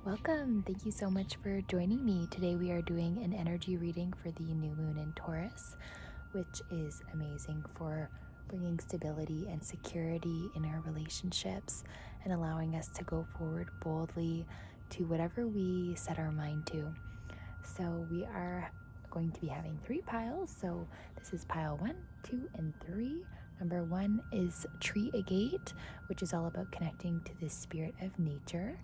Welcome. Thank you so much for joining me. Today we are doing an energy reading for the new moon in Taurus, which is amazing for bringing stability and security in our relationships and allowing us to go forward boldly to whatever we set our mind to. So we are going to be having 3 piles. So this is pile 1, 2, and 3. Number 1 is Tree Agate, which is all about connecting to the spirit of nature.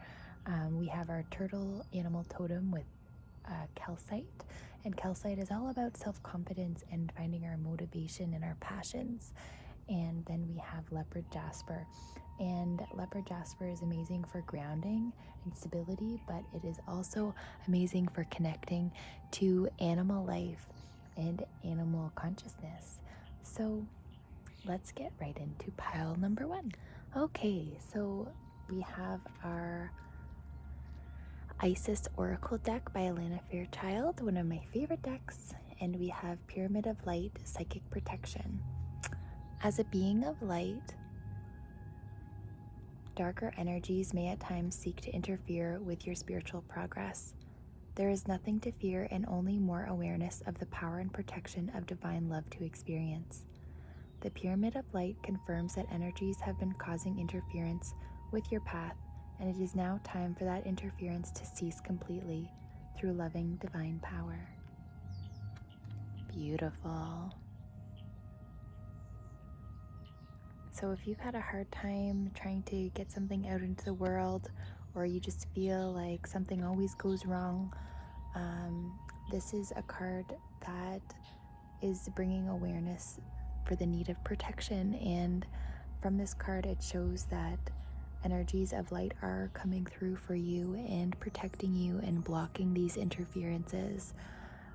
We have our turtle animal totem with calcite, and calcite is all about self-confidence and finding our motivation and our passions. And then we have leopard jasper, and leopard jasper is amazing for grounding and stability, but it is also amazing for connecting to animal life and animal consciousness. So let's get right into pile number 1. Okay, so we have our Isis Oracle deck by Alana Fairchild, one of my favorite decks, and we have Pyramid of Light, Psychic Protection. As a being of light, darker energies may at times seek to interfere with your spiritual progress. There is nothing to fear and only more awareness of the power and protection of divine love to experience. The Pyramid of Light confirms that energies have been causing interference with your path, and it is now time for that interference to cease completely through loving divine power. Beautiful. So if you've had a hard time trying to get something out into the world, or you just feel like something always goes wrong, this is a card that is bringing awareness for the need of protection. And from this card, it shows that energies of light are coming through for you and protecting you and blocking these interferences.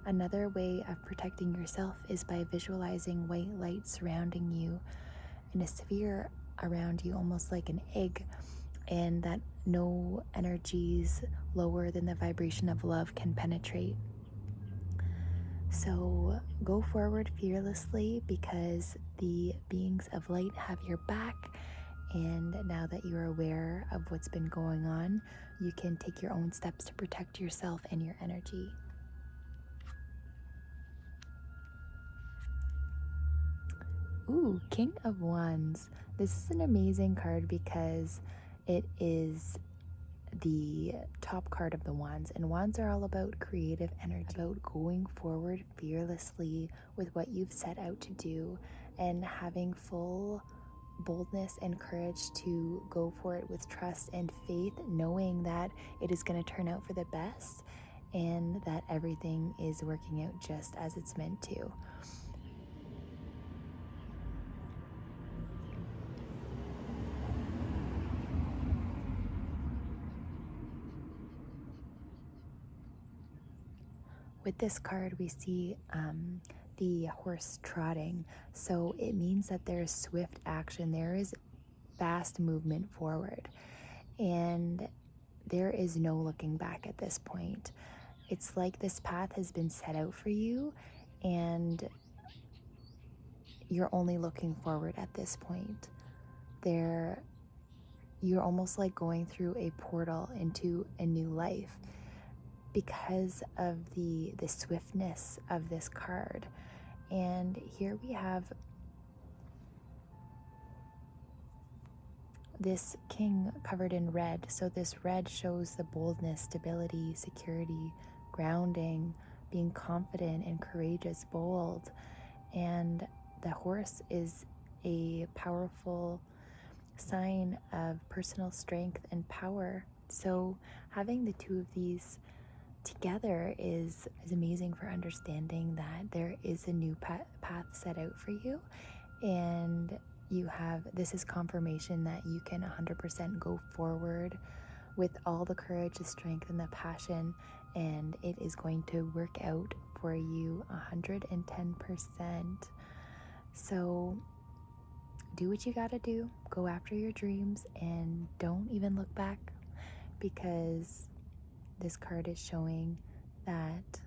Another way of protecting yourself is by visualizing white light surrounding you in a sphere around you, almost like an egg, and that no energies lower than the vibration of love can penetrate. So go forward fearlessly because the beings of light have your back. And now that you're aware of what's been going on, you can take your own steps to protect yourself and your energy. Ooh, King of Wands. This is an amazing card because it is the top card of the wands, and wands are all about creative energy, about going forward fearlessly with what you've set out to do and having full boldness and courage to go for it with trust and faith, knowing that it is going to turn out for the best and that everything is working out just as it's meant to. With this card, we see the horse trotting. So it means that there is swift action. There is fast movement forward. And there is no looking back at this point. It's like this path has been set out for you and you're only looking forward at this point. You're almost like going through a portal into a new life because of the swiftness of this card. And here we have this king covered in red. So this red shows the boldness, stability, security, grounding, being confident and courageous, bold. And the horse is a powerful sign of personal strength and power. So having the two of these together is amazing for understanding that there is a new path set out for you, and this is confirmation that you can 100% go forward with all the courage, the strength, and the passion, and it is going to work out for you 110%. So do what you gotta do, go after your dreams, and don't even look back, because this card is showing that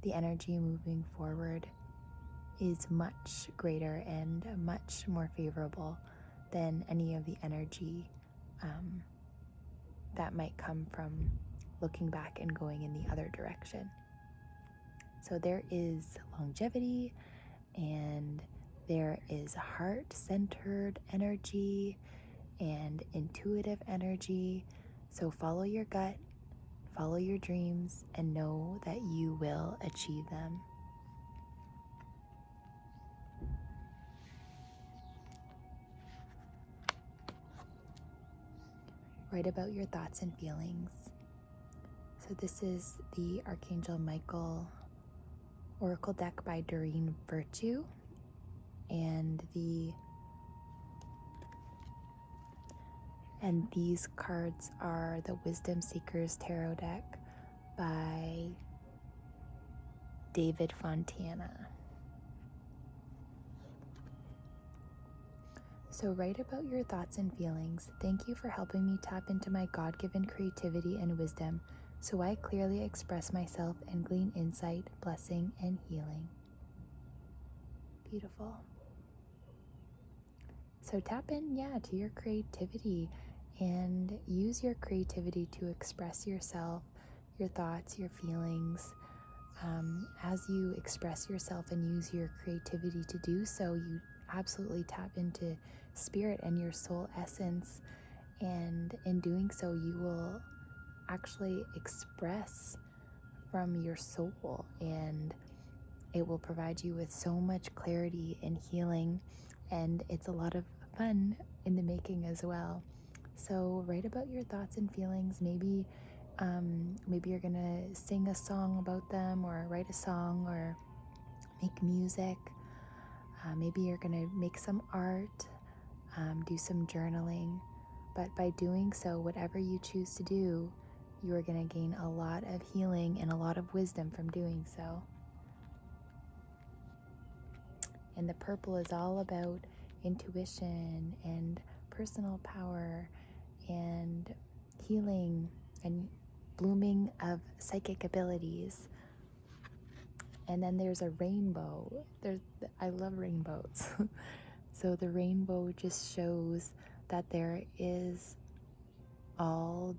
the energy moving forward is much greater and much more favorable than any of the energy that might come from looking back and going in the other direction. So there is longevity, and there is heart-centered energy and intuitive energy. So follow your gut, follow your dreams, and know that you will achieve them. Write about your thoughts and feelings. So this is the Archangel Michael Oracle deck by Doreen Virtue, and these cards are the Wisdom Seekers Tarot deck by David Fontana. So write about your thoughts and feelings. Thank you for helping me tap into my God-given creativity and wisdom so I clearly express myself and glean insight, blessing, and healing. Beautiful. So tap in, to your creativity and use your creativity to express yourself, your thoughts, your feelings. As you express yourself and use your creativity to do so, you absolutely tap into spirit and your soul essence. And in doing so, you will actually express from your soul, and it will provide you with so much clarity and healing. And it's a lot of fun in the making as well. So write about your thoughts and feelings. Maybe you're gonna sing a song about them, or write a song, or make music. Maybe you're gonna make some art, do some journaling. But by doing so, whatever you choose to do, you are gonna gain a lot of healing and a lot of wisdom from doing so. And the purple is all about intuition and personal power and healing and blooming of psychic abilities. And then there's a rainbow. I love rainbows. So the rainbow just shows that there is all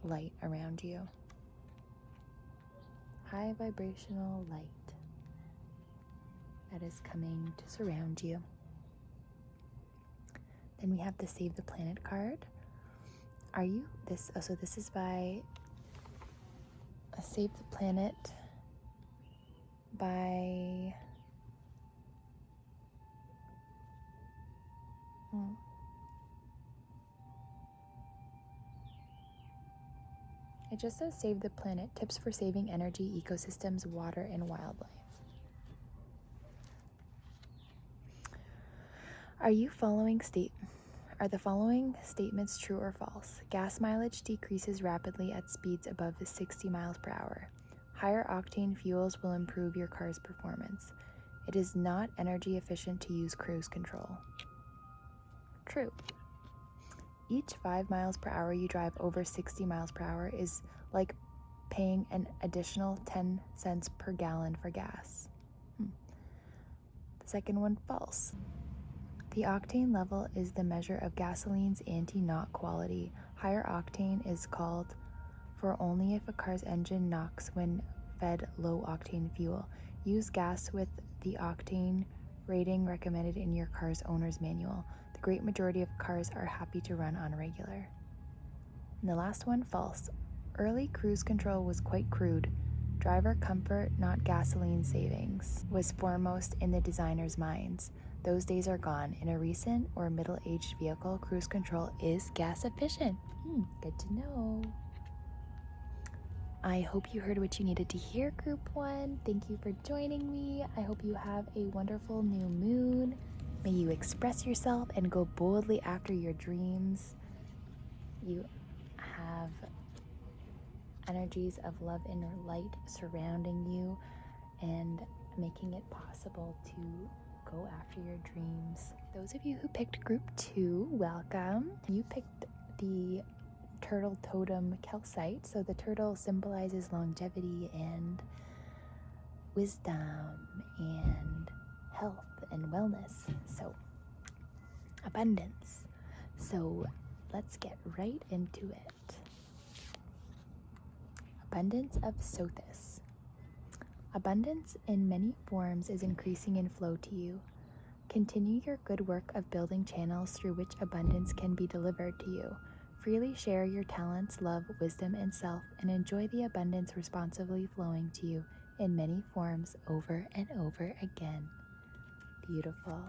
light around you. High vibrational light that is coming to surround you. Then we have the Save the Planet card. So this is by Save the Planet by it just says Save the Planet, tips for saving energy, ecosystems, water, and wildlife. Are the following statements true or false? Gas mileage decreases rapidly at speeds above 60 miles per hour. Higher octane fuels will improve your car's performance. It is not energy efficient to use cruise control. True. Each 5 miles per hour you drive over 60 miles per hour is like paying an additional 10 cents per gallon for gas. The second one, false. The octane level is the measure of gasoline's anti-knock quality. Higher octane is called for only if a car's engine knocks when fed low octane fuel. Use gas with the octane rating recommended in your car's owner's manual. The great majority of cars are happy to run on regular. And the last one, false. Early cruise control was quite crude. Driver comfort, not gasoline savings, was foremost in the designer's minds. Those days are gone. In a recent or middle-aged vehicle, cruise control is gas efficient. Good to know. I hope you heard what you needed to hear, Group 1. Thank you for joining me. I hope you have a wonderful new moon. May you express yourself and go boldly after your dreams. You have energies of love and light surrounding you and making it possible to go after your dreams. Those of you who picked Group 2, welcome. You picked the turtle totem calcite. So the turtle symbolizes longevity and wisdom and health and wellness. So abundance. So let's get right into it. abundance of Sothis. Abundance in many forms is increasing in flow to you. Continue your good work of building channels through which abundance can be delivered to you. Freely share your talents, love, wisdom, and self, and enjoy the abundance responsively flowing to you in many forms over and over again. Beautiful.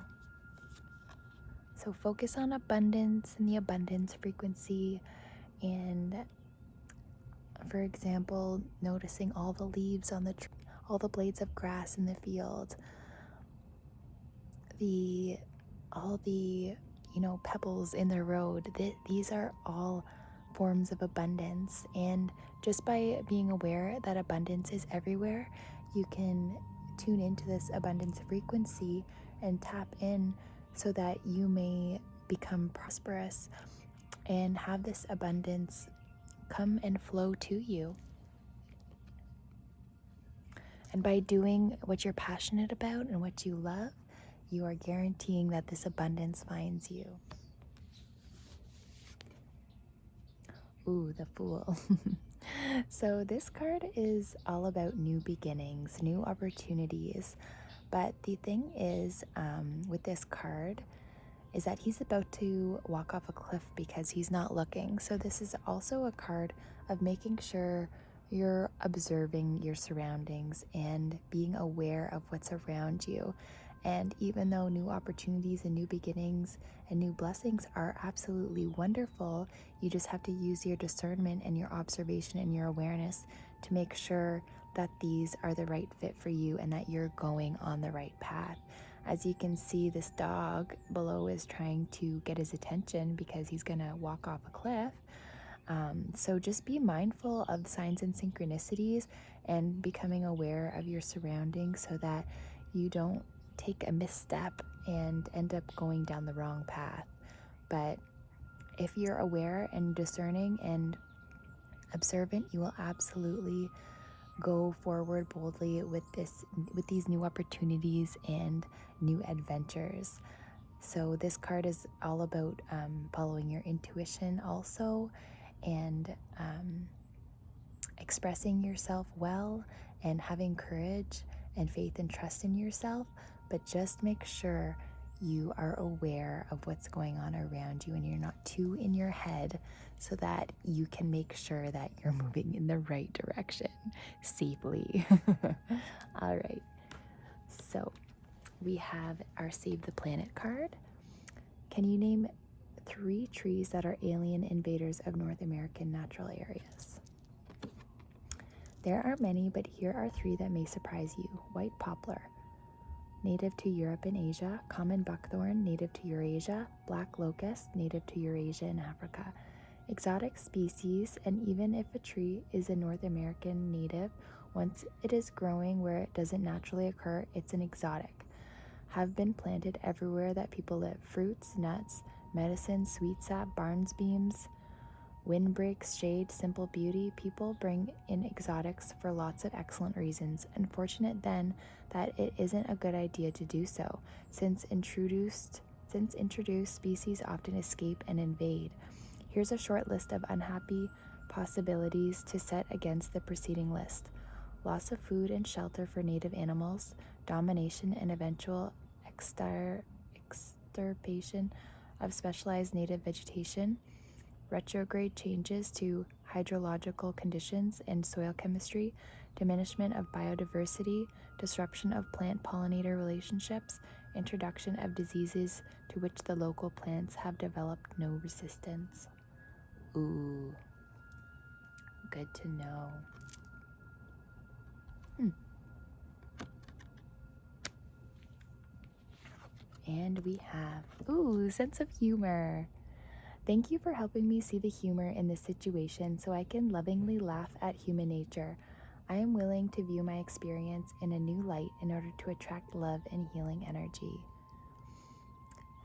So focus on abundance and the abundance frequency, and for example, noticing all the leaves on the tree, all the blades of grass in the field, all the pebbles in the road. These are all forms of abundance, and just by being aware that abundance is everywhere, you can tune into this abundance frequency and tap in so that you may become prosperous and have this abundance come and flow to you. And by doing what you're passionate about and what you love, you are guaranteeing that this abundance finds you. Ooh, the Fool. So this card is all about new beginnings, new opportunities. But the thing is, with this card, is that he's about to walk off a cliff because he's not looking. So this is also a card of making sure you're observing your surroundings and being aware of what's around you. And even though new opportunities and new beginnings and new blessings are absolutely wonderful, you just have to use your discernment and your observation and your awareness to make sure that these are the right fit for you and that you're going on the right path. As you can see, this dog below is trying to get his attention because he's gonna walk off a cliff. So just be mindful of signs and synchronicities and becoming aware of your surroundings so that you don't take a misstep and end up going down the wrong path. But if you're aware and discerning and observant, you will absolutely go forward boldly with these new opportunities and new adventures. So this card is all about following your intuition also, and expressing yourself well and having courage and faith and trust in yourself. But just make sure you are aware of what's going on around you and you're not too in your head, so that you can make sure that you're moving in the right direction safely. All right. So we have our Save the Planet card. Can you name 3 trees that are alien invaders of North American natural areas? There are many, but here are 3 that may surprise you. White poplar, native to Europe and Asia. Common buckthorn, native to Eurasia. Black locust, native to Eurasia and Africa. Exotic species, and even if a tree is a North American native, once it is growing where it doesn't naturally occur, it's an exotic. Have been planted everywhere that people live. Fruits, nuts, medicine, sweet sap, barns beams, windbreaks, shade, simple beauty. People bring in exotics for lots of excellent reasons. Unfortunate then that it isn't a good idea to do so, since introduced species often escape and invade. Here's a short list of unhappy possibilities to set against the preceding list: loss of food and shelter for native animals, domination and eventual extirpation of specialized native vegetation, retrograde changes to hydrological conditions and soil chemistry, diminishment of biodiversity, disruption of plant-pollinator relationships, introduction of diseases to which the local plants have developed no resistance. Ooh, good to know. And we have, sense of humor. Thank you for helping me see the humor in this situation so I can lovingly laugh at human nature. I am willing to view my experience in a new light in order to attract love and healing energy.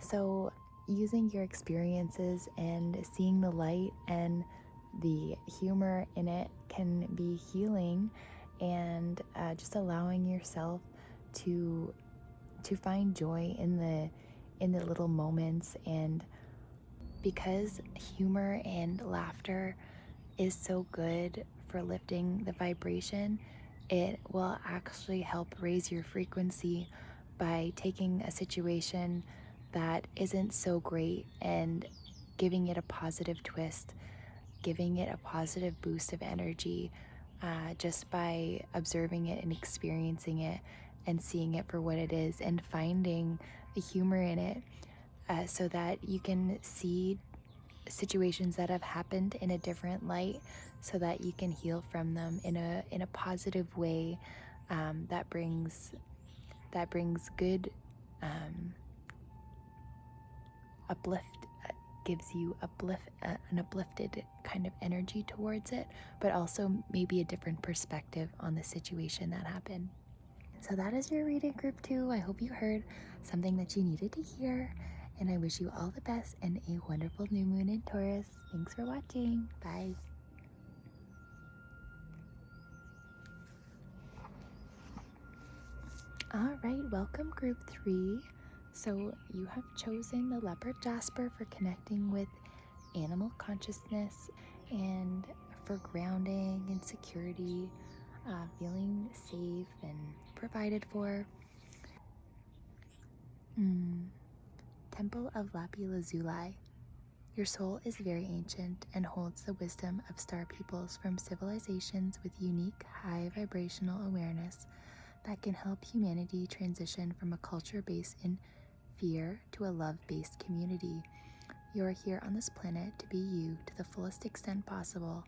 So, using your experiences and seeing the light and the humor in it can be healing, and just allowing yourself to find joy in the little moments. And because humor and laughter is so good for lifting the vibration, it will actually help raise your frequency by taking a situation that isn't so great and giving it a positive twist, giving it a positive boost of energy, just by observing it and experiencing it and seeing it for what it is and finding the humor in it, so that you can see situations that have happened in a different light, so that you can heal from them in a positive way, that brings good, um, uplift, gives you an uplifted kind of energy towards it, but also maybe a different perspective on the situation that happened. So that is your reading, group 2. I hope you heard something that you needed to hear, and I wish you all the best and a wonderful new moon in Taurus. Thanks for watching. Bye. All right, welcome, group 3. So you have chosen the leopard jasper for connecting with animal consciousness and for grounding and security, feeling safe and provided for. Temple of Lapi Lazuli. Your soul is very ancient and holds the wisdom of star peoples from civilizations with unique high vibrational awareness that can help humanity transition from a culture based in fear to a love-based community. You are here on this planet to be you to the fullest extent possible.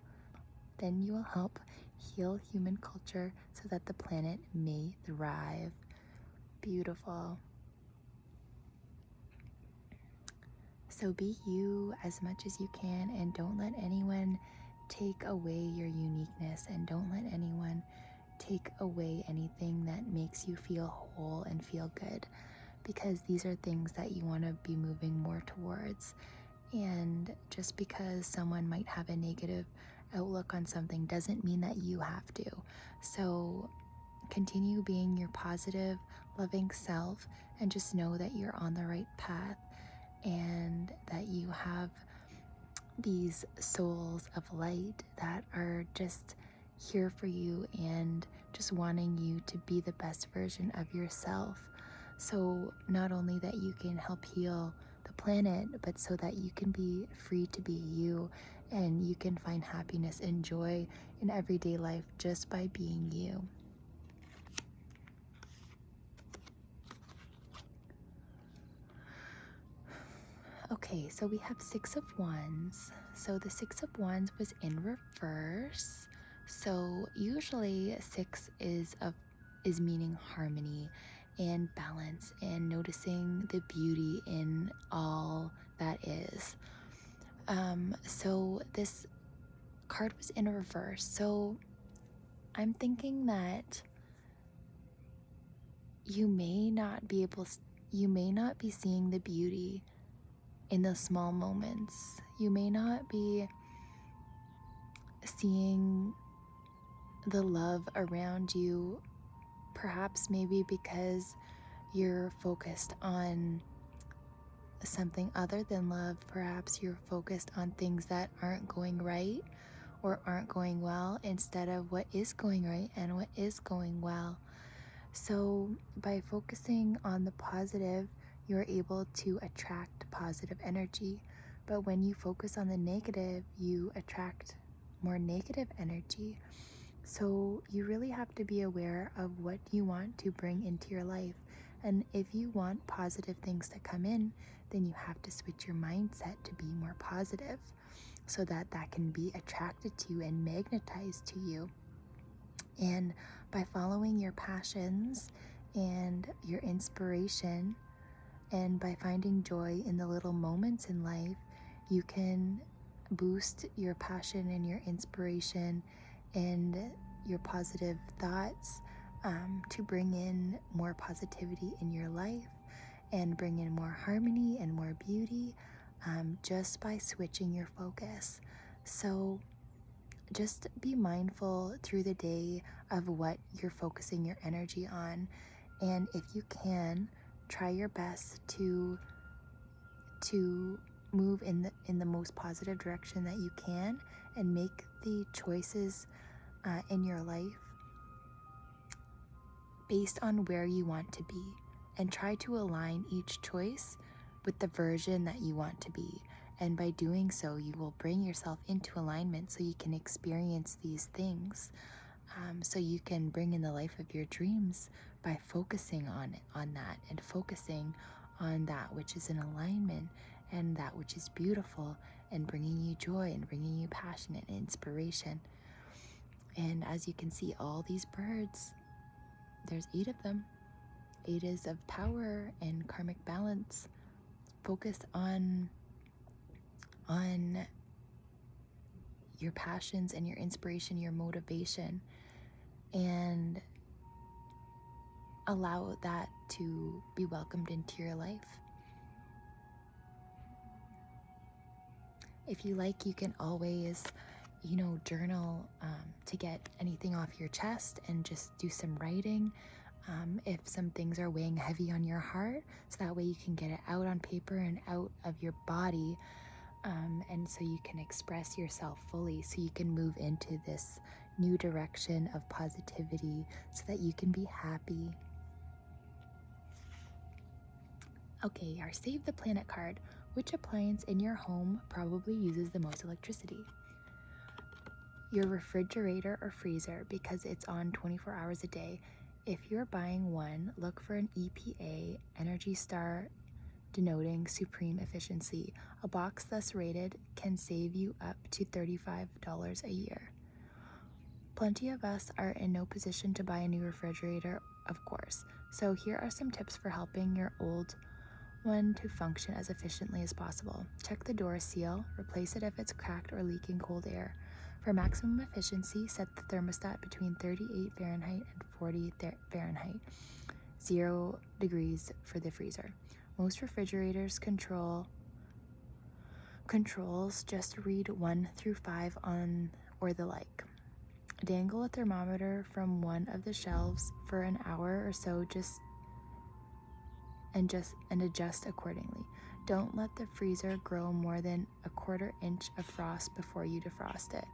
Then you will help heal human culture so that the planet may thrive. Beautiful. So be you as much as you can, and don't let anyone take away your uniqueness, and don't let anyone take away anything that makes you feel whole and feel good, because these are things that you want to be moving more towards. And just because someone might have a negative outlook on something doesn't mean that you have to. So continue being your positive, loving self, and just know that you're on the right path and that you have these souls of light that are just here for you and just wanting you to be the best version of yourself. So not only that you can help heal the planet, but so that you can be free to be you, and you can find happiness and joy in everyday life just by being you. Okay, so we have Six of Wands. So the Six of Wands was in reverse. So usually six is meaning harmony and balance and noticing the beauty in all that is. So this card was in reverse. So I'm thinking that you may not be seeing the beauty in the small moments. You may not be seeing the love around you, perhaps maybe because you're focused on something other than love. Perhaps you're focused on things that aren't going right or aren't going well instead of what is going right and what is going well. So by focusing on the positive, you're able to attract positive energy. But when you focus on the negative, you attract more negative energy. So you really have to be aware of what you want to bring into your life. And if you want positive things to come in, then you have to switch your mindset to be more positive so that that can be attracted to you and magnetized to you. And by following your passions and your inspiration, and by finding joy in the little moments in life, you can boost your passion and your inspiration and your positive thoughts, to bring in more positivity in your life and bring in more harmony and more beauty, just by switching your focus. So just be mindful through the day of what you're focusing your energy on, and if you can, try your best to move in the most positive direction that you can, and make the choices in your life based on where you want to be, and try to align each choice with the version that you want to be. And by doing so, you will bring yourself into alignment so you can experience these things. So you can bring in the life of your dreams by focusing on that, and focusing on that which is in alignment and that which is beautiful, and bringing you joy and bringing you passion and inspiration. And as you can see, all these birds, there's 8 of them. 8 is of power and karmic balance. Focus on your passions and your inspiration, your motivation, and allow that to be welcomed into your life. If you like, you can always, journal to get anything off your chest and just do some writing. If some things are weighing heavy on your heart, so that way you can get it out on paper and out of your body, and so you can express yourself fully, so you can move into this new direction of positivity so that you can be happy. Okay, our Save the Planet card. Which appliance in your home probably uses the most electricity? Your refrigerator or freezer, because it's on 24 hours a day. If you're buying one, look for an EPA Energy Star denoting supreme efficiency. A box thus rated can save you up to $35 a year. Plenty of us are in no position to buy a new refrigerator, of course. So here are some tips for helping your old one to function as efficiently as possible. Check the door seal, replace it if it's cracked or leaking cold air. For maximum efficiency, set the thermostat between 38 Fahrenheit and 40 Fahrenheit, 0 degrees for the freezer. Most refrigerators controls just read 1 through 5 on or the like. Dangle a thermometer from one of the shelves for an hour or so, and adjust accordingly. Don't let the freezer grow more than a 1/4 inch of frost before you defrost it.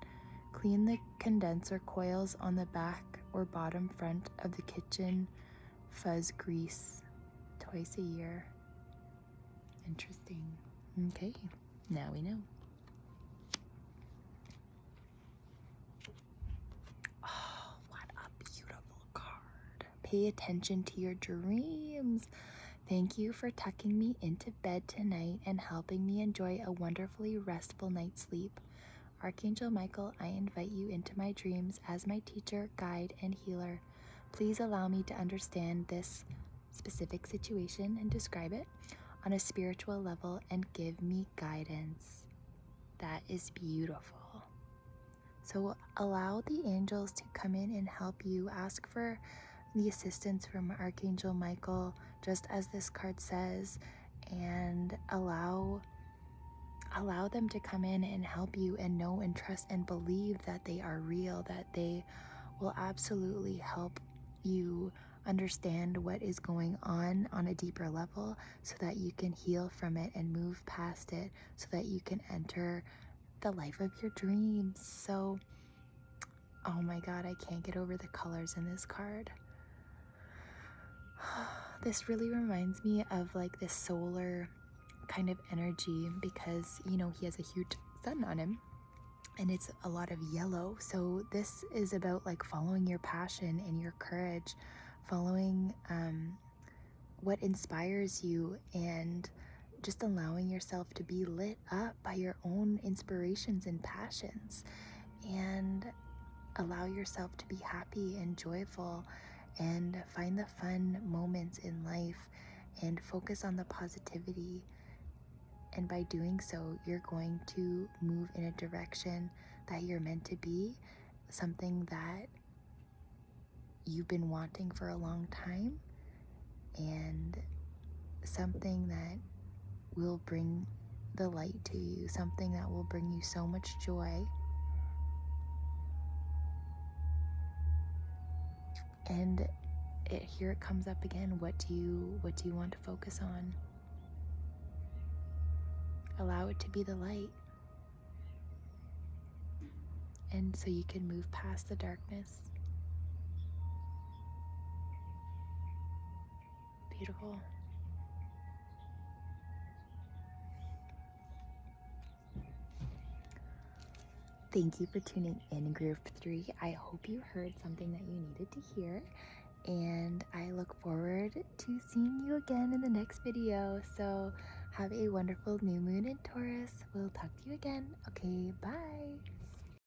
Clean the condenser coils on the back or bottom front of the kitchen fuzz grease twice a year. Interesting. Okay, now we know. Oh, what a beautiful card. Pay attention to your dreams. Thank you for tucking me into bed tonight and helping me enjoy a wonderfully restful night's sleep. Archangel Michael, I invite you into my dreams as my teacher, guide, and healer. Please allow me to understand this specific situation and describe it on a spiritual level and give me guidance. That is beautiful. So allow the angels to come in and help you. Ask for the assistance from Archangel Michael, just as this card says, and allow them to come in and help you, and know and trust and believe that they are real, that they will absolutely help you understand what is going on a deeper level, so that you can heal from it and move past it, so that you can enter the life of your dreams. So, oh my God, I can't get over the colors in this card. This really reminds me of like this solar kind of energy, because he has a huge sun on him and it's a lot of yellow. So this is about like following your passion and your courage, following what inspires you, and just allowing yourself to be lit up by your own inspirations and passions, and allow yourself to be happy and joyful, and find the fun moments in life, and focus on the positivity. And by doing so, you're going to move in a direction that you're meant to be, something that you've been wanting for a long time, and something that will bring the light to you, something that will bring you so much joy. And here it comes up again. What do you want to focus on? Allow it to be the light. And open so you can move past the darkness. Beautiful. Thank you for tuning in, Group 3. I hope you heard something that you needed to hear, and I look forward to seeing you again in the next video. So have a wonderful new moon in Taurus. We'll talk to you again. Okay, bye.